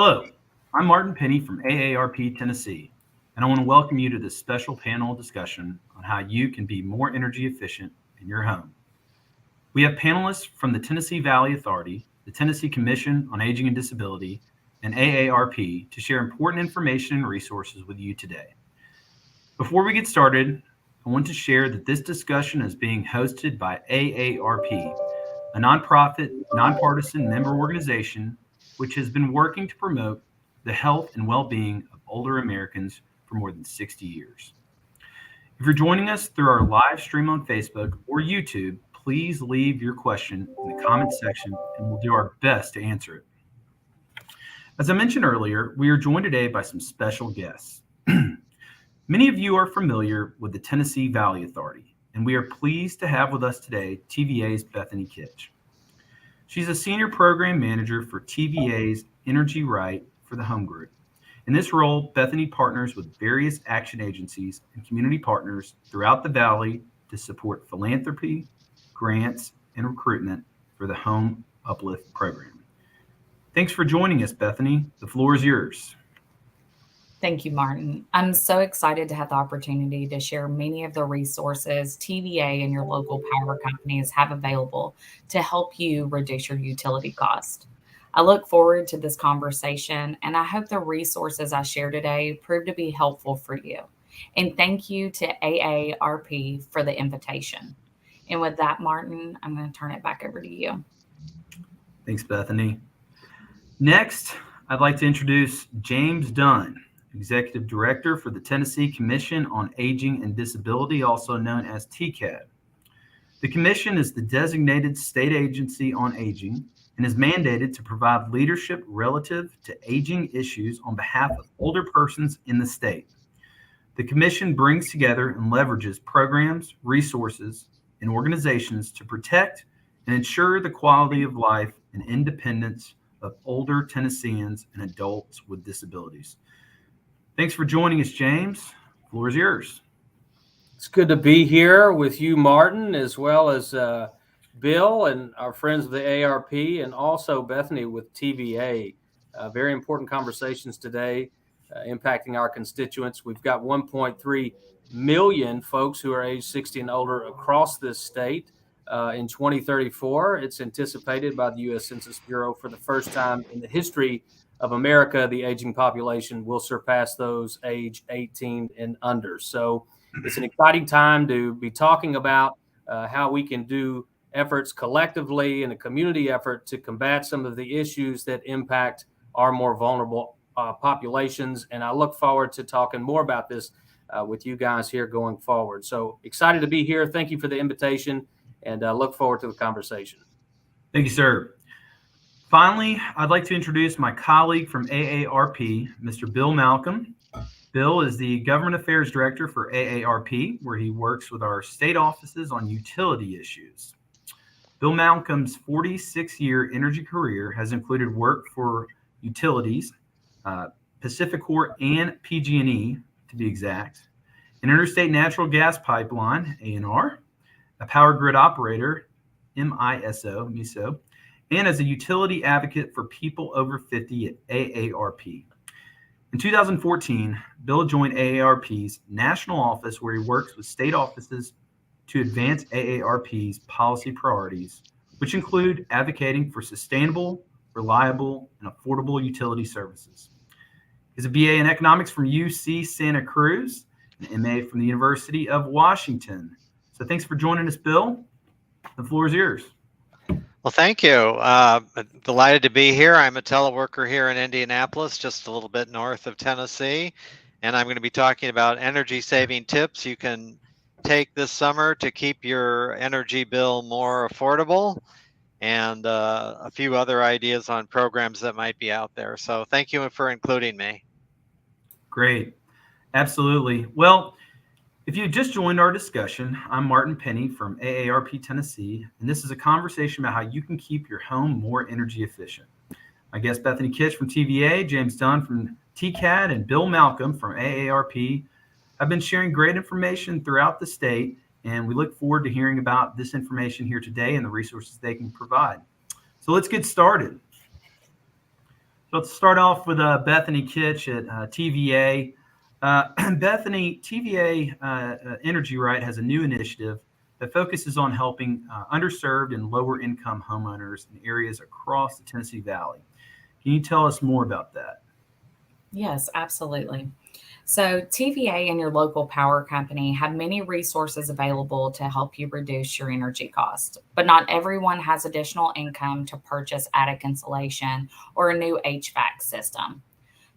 Hello, I'm Martin Penny from AARP Tennessee, and I want to welcome you to this special panel discussion on how you can be more energy efficient in your home. We have panelists from the Tennessee Valley Authority, the Tennessee Commission on Aging and Disability, and AARP to share important information and resources with you today. Before we get started, I want to share that this discussion is being hosted by AARP, a nonprofit, nonpartisan member organization which has been working to promote the health and well-being of older Americans for more than 60 years. If you're joining us through our live stream on Facebook or YouTube, please leave your question in the comments section and we'll do our best to answer it. As I mentioned earlier, we are joined today by some special guests. Many of you are familiar with the Tennessee Valley Authority, and we are pleased to have with us today TVA's Bethany Kitch. She's a senior program manager for TVA's Energy Right for the Home Group. In this role, Bethany partners with various action agencies and community partners throughout the Valley to support philanthropy, grants, and recruitment for the Home Uplift program. Thanks for joining us, Bethany. The floor is yours. Thank you, Martin. I'm so excited to have the opportunity to share many of the resources TVA and your local power companies have available to help you reduce your utility cost. I look forward to this conversation, and I hope the resources I share today prove to be helpful for you. And thank you to AARP for the invitation. And with that, Martin, I'm going to turn it back over to you. Thanks, Bethany. Next, I'd like to introduce James Dunn, Executive Director for the Tennessee Commission on Aging and Disability, also known as TCAD. The Commission is the designated state agency on aging and is mandated to provide leadership relative to aging issues on behalf of older persons in the state. The Commission brings together and leverages programs, resources, and organizations to protect and ensure the quality of life and independence of older Tennesseans and adults with disabilities. Thanks for joining us, James. The floor is yours. It's good to be here with you, Martin, as well as Bill and our friends of the AARP, and also Bethany with TVA. Very important conversations today impacting our constituents. We've got 1.3 million folks who are age 60 and older across this state. In 2034, it's anticipated by the U.S. Census Bureau for the first time in the history of America, the aging population will surpass those age 18 and under. So it's an exciting time to be talking about how we can do efforts collectively in a community effort to combat some of the issues that impact our more vulnerable populations. And I look forward to talking more about this with you guys here going forward. So excited to be here. Thank you for the invitation, and look forward to the conversation. Thank you, sir. Finally, I'd like to introduce my colleague from AARP, Mr. Bill Malcolm. Bill is the Government Affairs Director for AARP, where he works with our state offices on utility issues. Bill Malcolm's 46-year energy career has included work for utilities, Pacificor and PG&E, to be exact, an interstate natural gas pipeline, ANR, a power grid operator, MISO, and as a utility advocate for people over 50 at AARP. In 2014, Bill joined AARP's national office, where he works with state offices to advance AARP's policy priorities, which include advocating for sustainable, reliable, and affordable utility services. He has a BA in economics from UC Santa Cruz, an MA from the University of Washington. So thanks for joining us, Bill. The floor is yours. Well, thank you. Delighted to be here. I'm a teleworker here in Indianapolis, just a little bit north of Tennessee, and I'm going to be talking about energy saving tips you can take this summer to keep your energy bill more affordable, and a few other ideas on programs that might be out there. So thank you for including me. Great. Absolutely. Well, if you just joined our discussion, I'm Martin Penny from AARP Tennessee, and this is a conversation about how you can keep your home more energy efficient. My guest Bethany Kitch from TVA, James Dunn from TCAD, and Bill Malcolm from AARP have been sharing great information throughout the state, and we look forward to hearing about this information here today and the resources they can provide. So let's get started. So let's start off with Bethany Kitch at TVA. Bethany, TVA Energy Right has a new initiative that focuses on helping underserved and lower income homeowners in areas across the Tennessee Valley. Can you tell us more about that? Yes, absolutely. So, TVA and your local power company have many resources available to help you reduce your energy cost, but not everyone has additional income to purchase attic insulation or a new HVAC system.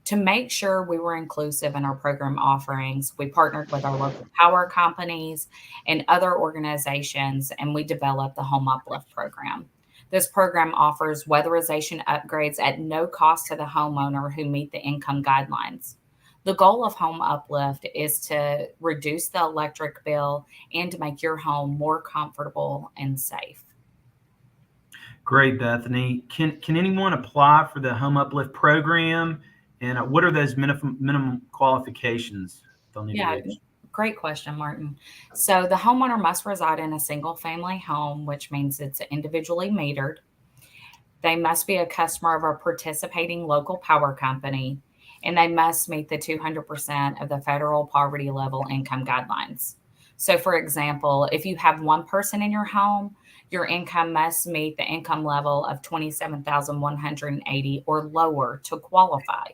To make sure we were inclusive in our program offerings, we partnered with our local power companies and other organizations, and we developed the Home Uplift program. This program offers weatherization upgrades at no cost to the homeowner who meet the income guidelines. The goal of Home Uplift is to reduce the electric bill and to make your home more comfortable and safe. Great, Bethany. Can anyone apply for the Home Uplift program? And what are those minimum qualifications they'll need to Yeah, reach? great question, Martin. So the homeowner must reside in a single family home, which means it's individually metered. They must be a customer of a participating local power company, and they must meet the 200% of the federal poverty level income guidelines. So, for example, if you have one person in your home, your income must meet the income level of 27,180 or lower to qualify.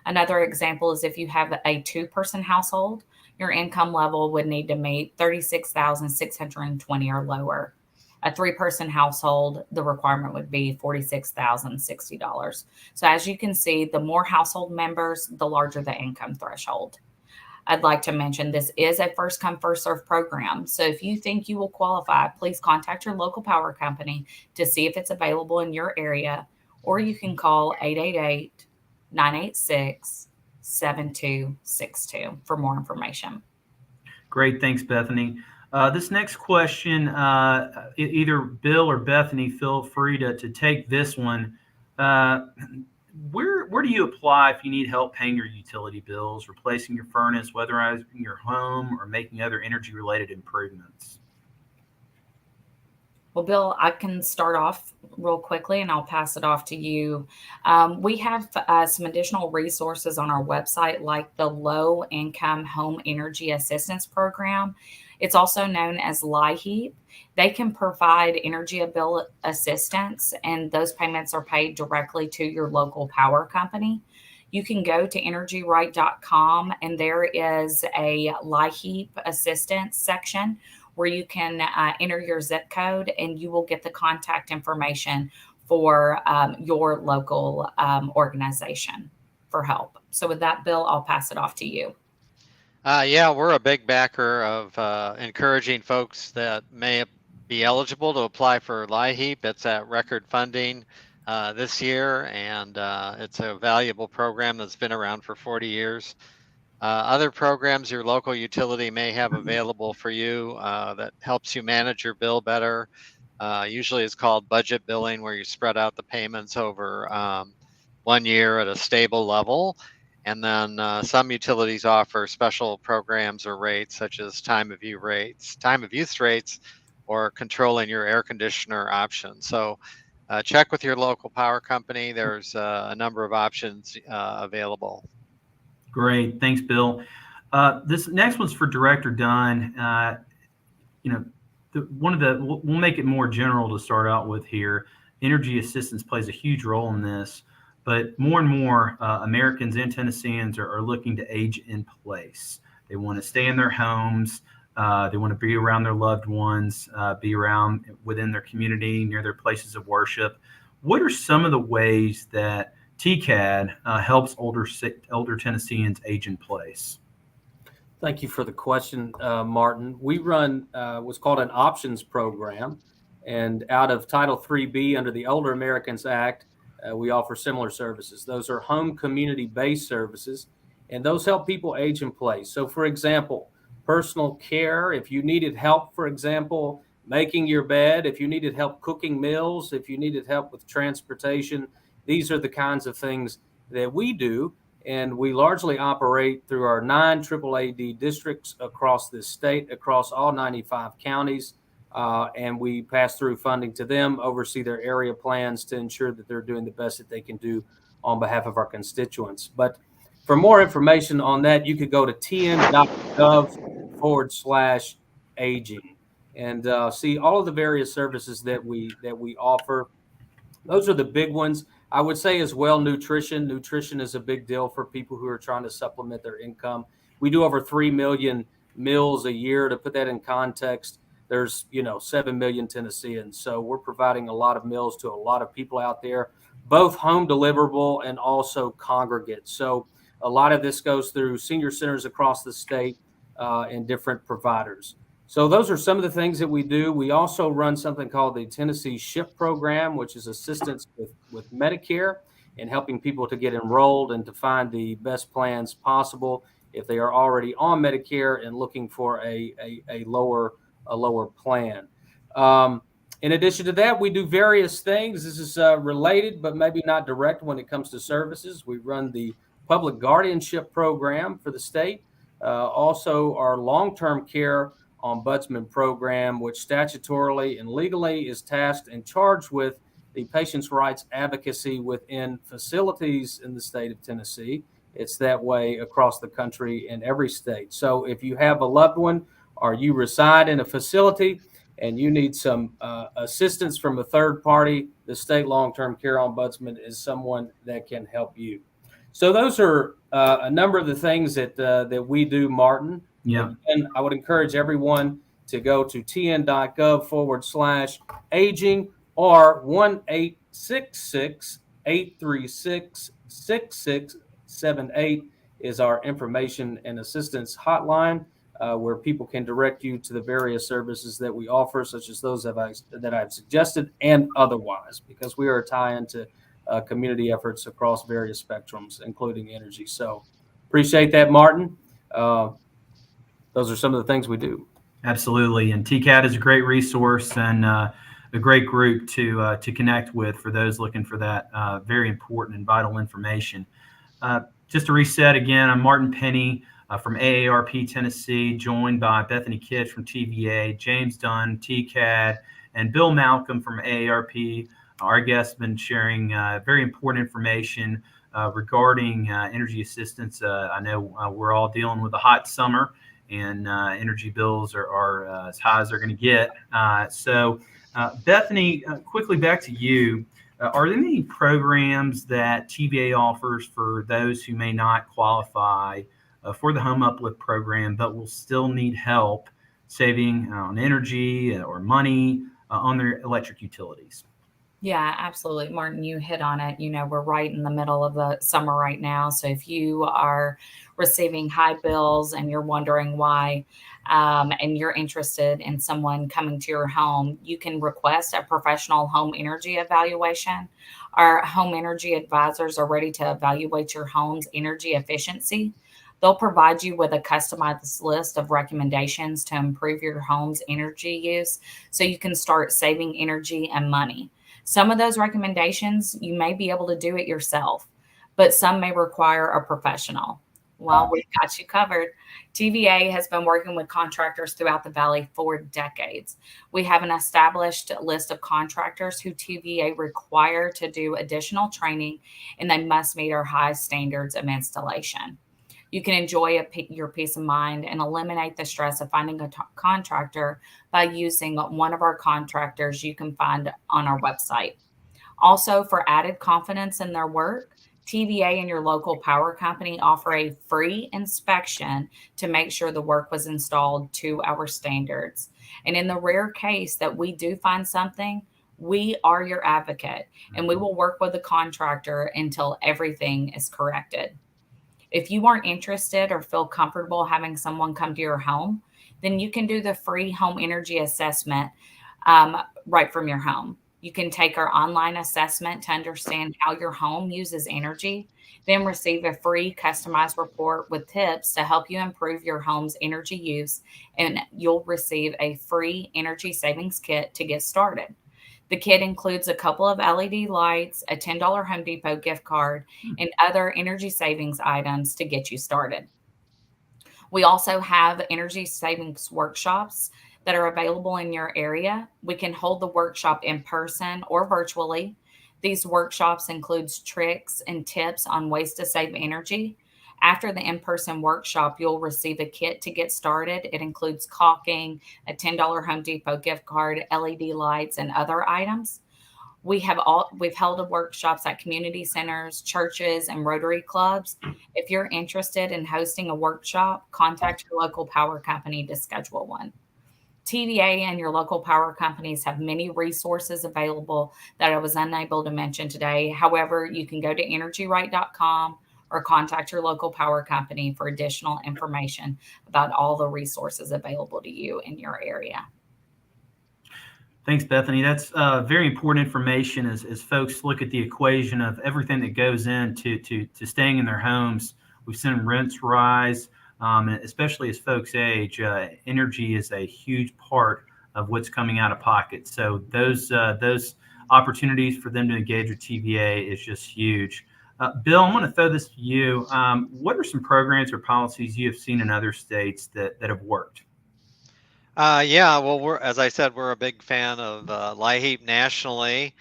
Another example is if you have a two-person household, your income level would need to meet 36,620 or lower. A three-person household, the requirement would be $46,060. So as you can see, the more household members, the larger the income threshold. I'd like to mention this is a first come, first serve program. So if you think you will qualify, please contact your local power company to see if it's available in your area, or you can call 888-986-7262 for more information. Great, thanks, Bethany. This next question, either Bill or Bethany, feel free to take this one. Where do you apply if you need help paying your utility bills, replacing your furnace, weatherizing your home, or making other energy-related improvements? Well, Bill, I can start off real quickly and I'll pass it off to you. We have some additional resources on our website, like the Low Income Home Energy Assistance Program. It's also known as LIHEAP. They can provide energy bill assistance, and those payments are paid directly to your local power company. You can go to energyright.com, and there is a LIHEAP assistance section where you can enter your zip code, and you will get the contact information for your local organization for help. So with that, Bill, I'll pass it off to you. Yeah, we're a big backer of encouraging folks that may be eligible to apply for LIHEAP. It's at record funding this year, and it's a valuable program that's been around for 40 years. Other programs your local utility may have available for you that helps you manage your bill better. Usually it's called budget billing, where you spread out the payments over 1 year at a stable level. And then some utilities offer special programs or rates, such as time of use rates, or controlling your air conditioner option. So check with your local power company. There's a number of options available. Great, thanks, Bill. This next one's for Director Dunn. We'll make it more general to start out with here. Energy assistance plays a huge role in this, but more and more Americans and Tennesseans are looking to age in place. They want to stay in their homes. They want to be around their loved ones, be around within their community, near their places of worship. What are some of the ways that TCAD helps older Tennesseans age in place? Thank you for the question, Martin. We run what's called an options program, and out of Title IIIB under the Older Americans Act, we offer similar services. Those are home community-based services, and those help people age in place. So, for example, personal care, if you needed help, for example, making your bed, if you needed help cooking meals, if you needed help with transportation, these are the kinds of things that we do. And we largely operate through our 9 AAAD districts across this state, across all 95 counties. And we pass through funding to them, oversee their area plans to ensure that they're doing the best that they can do on behalf of our constituents. But for more information on that, you could go to tn.gov/aging and see all of the various services that we offer. Those are the big ones. I would say as well, nutrition. Nutrition is a big deal for people who are trying to supplement their income. We do over 3 million meals a year. To put that in context, there's 7 million Tennesseans. So we're providing a lot of meals to a lot of people out there, both home deliverable and also congregate. So a lot of this goes through senior centers across the state and different providers. So those are some of the things that we do. We also run something called the Tennessee SHIP program, which is assistance with Medicare and helping people to get enrolled and to find the best plans possible if they are already on Medicare and looking for a lower plan. In addition to that, we do various things. This is related, but maybe not direct when it comes to services. We run the public guardianship program for the state. Also, our long-term care ombudsman program, which statutorily and legally is tasked and charged with the patient's rights advocacy within facilities in the state of Tennessee. It's that way across the country in every state. So if you have a loved one or you reside in a facility and you need some assistance from a third party, the state long-term care ombudsman is someone that can help you. So those are a number of the things that we do, Martin. Yeah. And I would encourage everyone to go to tn.gov/aging or 1-866-836-6678 is our information and assistance hotline, where people can direct you to the various services that we offer, such as those that I've suggested and otherwise, because we are a tie-in to community efforts across various spectrums, including energy. So appreciate that, Martin. Those are some of the things we do. Absolutely. And TCAT is a great resource and a great group to connect with for those looking for that very important and vital information. Just to reset again, I'm Martin Penny from AARP Tennessee, joined by Bethany Kitch from TVA, James Dunn, TCAT, and Bill Malcolm from AARP. Our guests have been sharing very important information regarding energy assistance. I know we're all dealing with a hot summer, and energy bills are as high as they're going to get. So, Bethany, quickly back to you. Are there any programs that TVA offers for those who may not qualify for the Home Uplift program, but will still need help saving on energy or money on their electric utilities? Yeah, absolutely. Martin, you hit on it. We're right in the middle of the summer right now. So if you are receiving high bills and you're wondering why, and you're interested in someone coming to your home, you can request a professional home energy evaluation. Our home energy advisors are ready to evaluate your home's energy efficiency. They'll provide you with a customized list of recommendations to improve your home's energy use so you can start saving energy and money. Some of those recommendations, you may be able to do it yourself, but some may require a professional. Well, we've got you covered. TVA has been working with contractors throughout the Valley for decades. We have an established list of contractors who TVA require to do additional training, and they must meet our high standards of installation. You can enjoy your peace of mind and eliminate the stress of finding a contractor by using one of our contractors you can find on our website. Also, for added confidence in their work, TVA and your local power company offer a free inspection to make sure the work was installed to our standards. And in the rare case that we do find something, we are your advocate, and we will work with the contractor until everything is corrected. If you aren't interested or feel comfortable having someone come to your home, then you can do the free home energy assessment right from your home. You can take our online assessment to understand how your home uses energy, then receive a free customized report with tips to help you improve your home's energy use, and you'll receive a free energy savings kit to get started. The kit includes a couple of LED lights, a $10 Home Depot gift card, and other energy savings items to get you started. We also have energy savings workshops that are available in your area. We can hold the workshop in person or virtually. These workshops includes tricks and tips on ways to save energy. After the in-person workshop, you'll receive a kit to get started. It includes caulking, a $10 Home Depot gift card, LED lights, and other items. We've held workshops at community centers, churches, and Rotary clubs. If you're interested in hosting a workshop, contact your local power company to schedule one. TVA and your local power companies have many resources available that I was unable to mention today. However, you can go to energyright.com or contact your local power company for additional information about all the resources available to you in your area. Thanks, Bethany. That's very important information as folks look at the equation of everything that goes into to staying in their homes. We've seen rents rise, especially as folks age. Energy is a huge part of what's coming out of pocket. So those opportunities for them to engage with TVA is just huge. Bill, I'm going to throw this to you. What are some programs or policies you have seen in other states that have worked? Yeah, well, as I said, we're a big fan of LIHEAP nationally.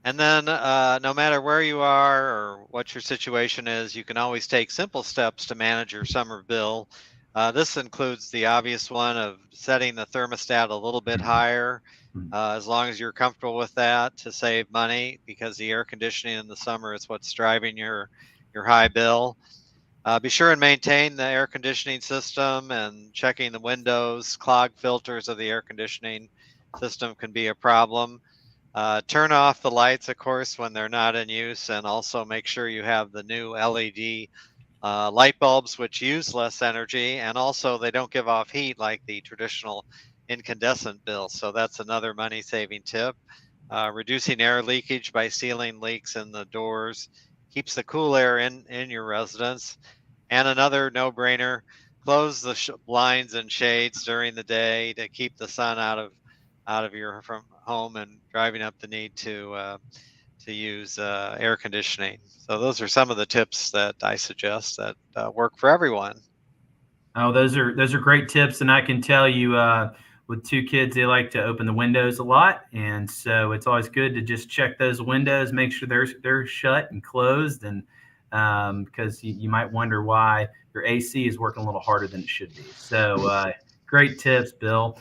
And then no matter where you are or what your situation is, you can always take simple steps to manage your summer bill. This includes the obvious one of setting the thermostat a little bit higher, as long as you're comfortable with that, to save money, because the air conditioning in the summer is what's driving your high bill. Be sure and maintain the air conditioning system, and checking the windows. Clogged filters of the air conditioning system can be a problem. Turn off the lights, of course, when they're not in use, and also make sure you have the new LED light bulbs, which use less energy, and also they don't give off heat like the traditional incandescent bill. So that's another money-saving tip. Reducing air leakage by sealing leaks in the doors keeps the cool air in your residence. And another no-brainer, close the blinds and shades during the day to keep the sun out of your home and driving up the need to use air conditioning. So those are some of the tips that I suggest that work for everyone. Oh, those are great tips, and I can tell you, with two kids, they like to open the windows a lot, and so it's always good to just check those windows, make sure they're shut and closed, and because you might wonder why your AC is working a little harder than it should be. So great tips, Bill.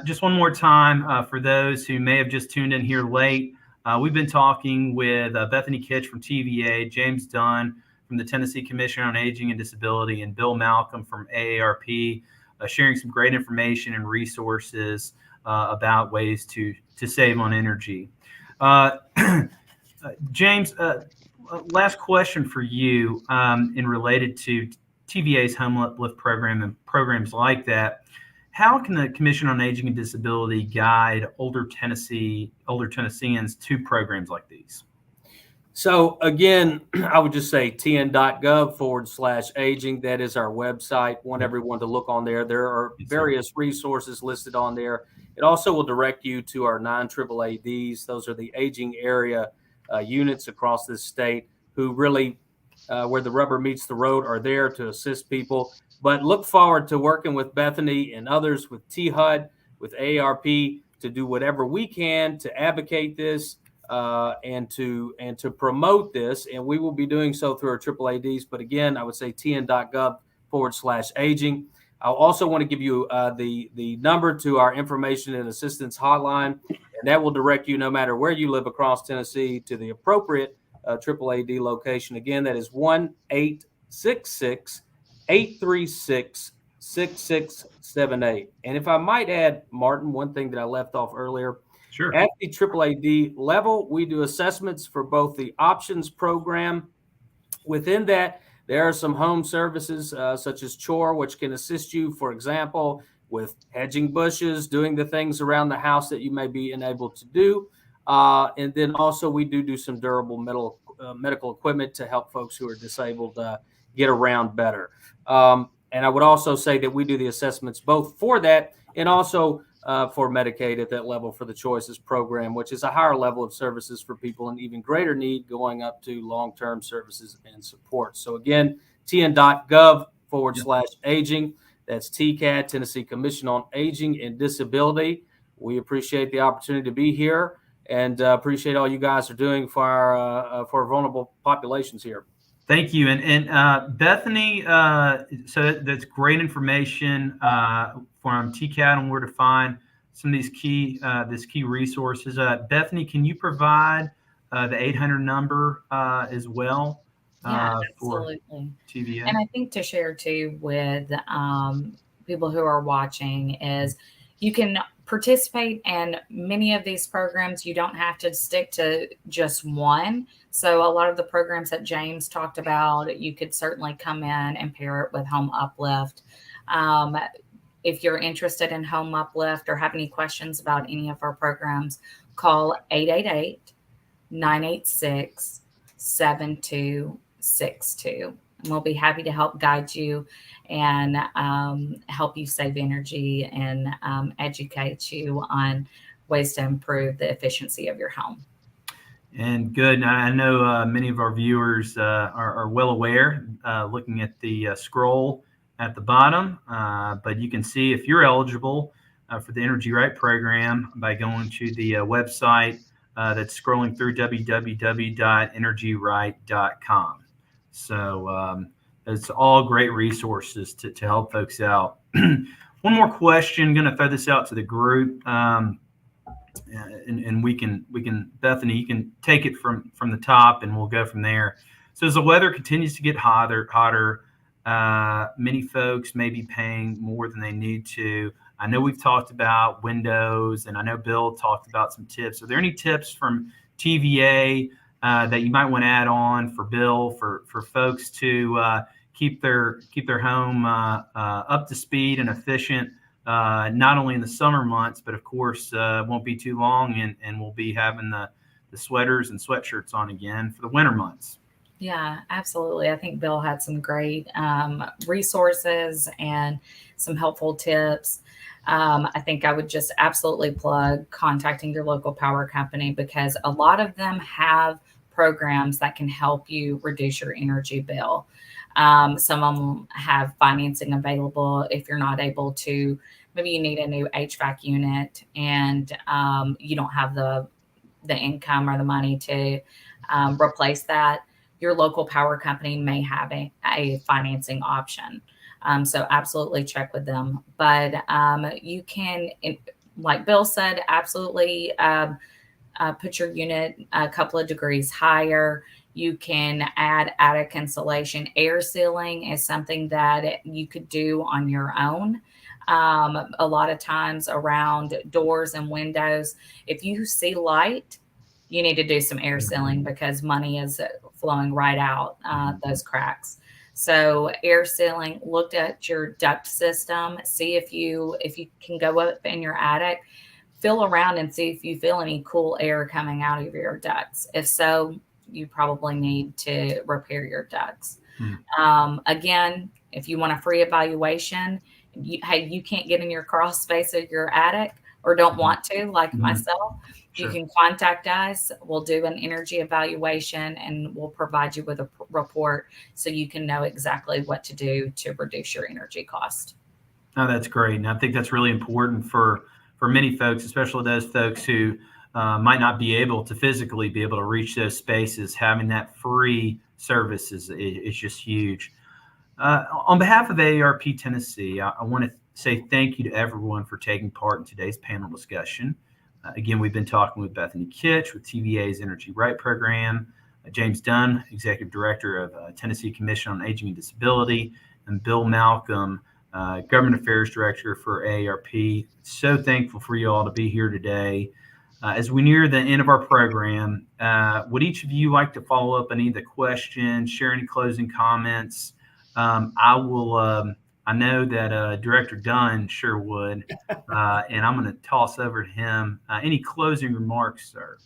Just one more time for those who may have just tuned in here late. We've been talking with Bethany Kitch from TVA, James Dunn from the Tennessee Commission on Aging and Disability, and Bill Malcolm from AARP, sharing some great information and resources about ways to save on energy. James, last question for you in related to TVA's Home Uplift program and programs like that. How can the Commission on Aging and Disability guide older Tennesseans to programs like these? So again, I would just say tn.gov/aging. That is our website. Want everyone to look on there. There are various resources listed on there. It also will direct you to our 9 AAADs. Those are the aging area units across this state who really, where the rubber meets the road, are there to assist people. But look forward to working with Bethany and others, with THUD, with AARP, to do whatever we can to advocate this and to promote this. And we will be doing so through our AAADs. But again, I would say tn.gov/aging. I also want to give you the number to our information and assistance hotline, and that will direct you, no matter where you live across Tennessee, to the appropriate AAAD location. Again, that is 1-866-836-6678. And if I might add, Martin, one thing that I left off earlier. Sure. At the AAAD level, we do assessments for both the options program. Within that, there are some home services such as chore, which can assist you, for example, with hedging bushes, doing the things around the house that you may be unable to do. And then also we do some durable medical equipment to help folks who are disabled get around better. And I would also say that we do the assessments both for that and also for Medicaid at that level for the Choices program, which is a higher level of services for people in even greater need, going up to long-term services and support. So again, tn.gov/aging. That's TCAD, Tennessee Commission on Aging and Disability. We appreciate the opportunity to be here and appreciate all you guys are doing for our vulnerable populations here. Thank you. And Bethany, so that's great information from TCAT on where to find some of these key resources. Bethany, can you provide the 800 number as well Yeah, for absolutely. TVA? And I think to share too with people who are watching is you can participate in many of these programs. You don't have to stick to just one. So a lot of the programs that James talked about, you could certainly come in and pair it with Home Uplift. If you're interested in Home Uplift or have any questions about any of our programs, call 888-986-7262. And we'll be happy to help guide you and help you save energy and educate you on ways to improve the efficiency of your home. And good. I know many of our viewers are well aware, looking at the scroll at the bottom, but you can see if you're eligible for the Energy Right program by going to the website that's scrolling through www.energyright.com. So it's all great resources to help folks out. One more question, going to throw this out to the group. And we can Bethany, you can take it from the top and we'll go from there. So as the weather continues to get hotter, many folks may be paying more than they need to. I know we've talked about windows, and I know Bill talked about some tips. Are there any tips from TVA that you might want to add on for Bill for folks to keep their home up to speed and efficient? Not only in the summer months, but of course, it won't be too long, and we'll be having the sweaters and sweatshirts on again for the winter months. Yeah, absolutely. I think Bill had some great resources and some helpful tips. I think I would just absolutely plug contacting your local power company, because a lot of them have programs that can help you reduce your energy bill. Some of them have financing available if you're not able to. Maybe you need a new HVAC unit and you don't have the income or the money to replace that. Your local power company may have a financing option. So absolutely check with them. But you can, like Bill said, absolutely put your unit a couple of degrees higher. You can add attic insulation. Air sealing is something that you could do on your own. A lot of times around doors and windows, if you see light, you need to do some air sealing because money is flowing right out those cracks. So air sealing, look at your duct system, see if you can go up in your attic, feel around and see if you feel any cool air coming out of your ducts. If so, you probably need to repair your ducts. Again, if you want a free evaluation, you can't get in your crawl space of your attic or don't want to, like myself, Sure. You can contact us. We'll do an energy evaluation and we'll provide you with a report so you can know exactly what to do to reduce your energy cost. Oh, that's great. And I think that's really important for many folks, especially those folks who might not be able to physically be able to reach those spaces. Having that free service is just huge. On behalf of AARP Tennessee, I want to say thank you to everyone for taking part in today's panel discussion. Again, we've been talking with Bethany Kitch with TVA's Energy Right program, James Dunn, Executive Director of Tennessee Commission on Aging and Disability, and Bill Malcolm, Government Affairs Director for AARP. So thankful for you all to be here today. As we near the end of our program, would each of you like to follow up on any of the questions, share any closing comments? I know that Director Dunn sure would, and I'm going to toss over to him. Any closing remarks, sir?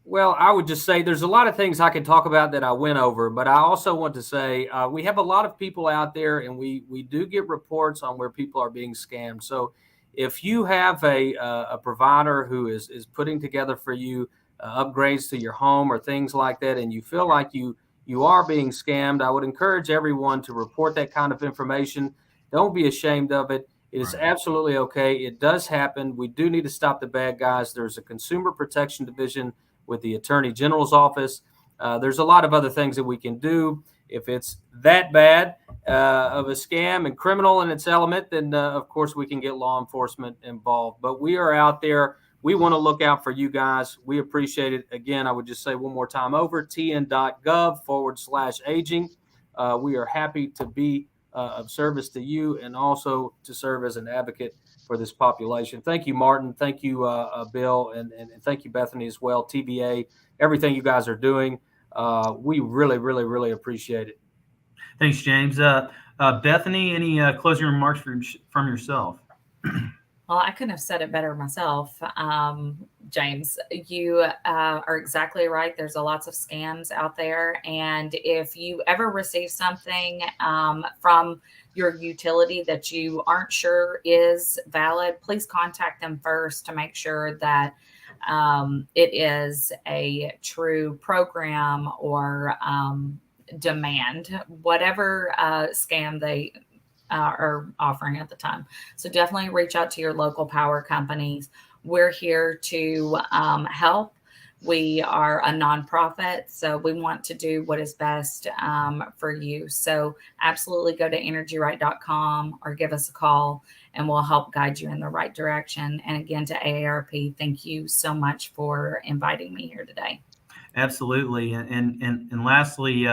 Well, I would just say there's a lot of things I could talk about that I went over, but I also want to say we have a lot of people out there, and we do get reports on where people are being scammed. So if you have a provider who is putting together for you upgrades to your home or things like that, and you feel like you are being scammed, I would encourage everyone to report that kind of information. Don't be ashamed of it. It is Right. absolutely okay. It does happen. We do need to stop the bad guys. There's a consumer protection division with the Attorney General's office. There's a lot of other things that we can do. If it's that bad of a scam and criminal in its element, then of course we can get law enforcement involved. But we are out there. We want to look out for you guys. We appreciate it. Again, I would just say one more time over tn.gov/aging. We are happy to be of service to you and also to serve as an advocate for this population. Thank you, Martin. Thank you, Bill, and thank you, Bethany, as well. TBA, everything you guys are doing, we really, really, really appreciate it. Thanks, James. Bethany, any closing remarks from yourself? Well, I couldn't have said it better myself. James, you are exactly right. There's lots of scams out there. And if you ever receive something from your utility that you aren't sure is valid, please contact them first to make sure that it is a true program or demand, whatever scam they are offering at the time. So definitely reach out to your local power companies. We're here to help. We are a nonprofit, so we want to do what is best for you. So absolutely go to energyright.com or give us a call and we'll help guide you in the right direction. And again, to AARP, thank you so much for inviting me here today. Absolutely. And lastly,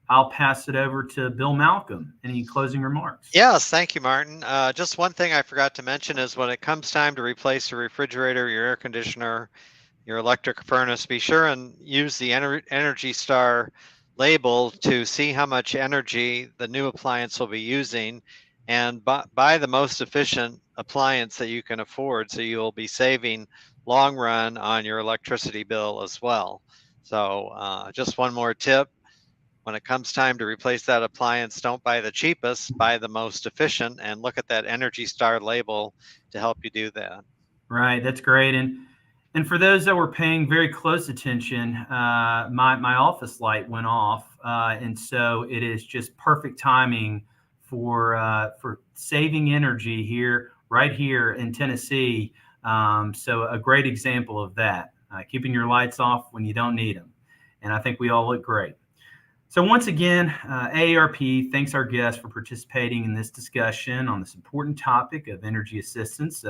I'll pass it over to Bill Malcolm. Any closing remarks? Yes, thank you, Martin. Just one thing I forgot to mention is when it comes time to replace your refrigerator, your air conditioner, your electric furnace, be sure and use the Energy Star label to see how much energy the new appliance will be using and buy the most efficient appliance that you can afford, so you'll be saving long run on your electricity bill as well. So just one more tip. When it comes time to replace that appliance, don't buy the cheapest, buy the most efficient, and look at that Energy Star label to help you do that. Right, that's great. And for those that were paying very close attention, my office light went off, and so it is just perfect timing for saving energy here, right here in Tennessee. So a great example of that, keeping your lights off when you don't need them, and I think we all look great. So once again, AARP thanks our guests for participating in this discussion on this important topic of energy assistance.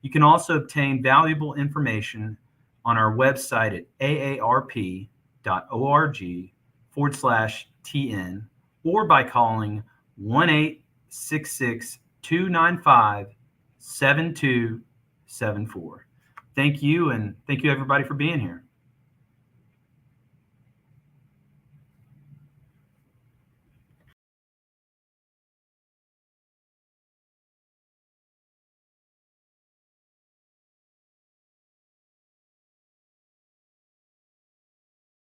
You can also obtain valuable information on our website at aarp.org/TN or by calling 1-866-295-7274. Thank you, and thank you everybody for being here.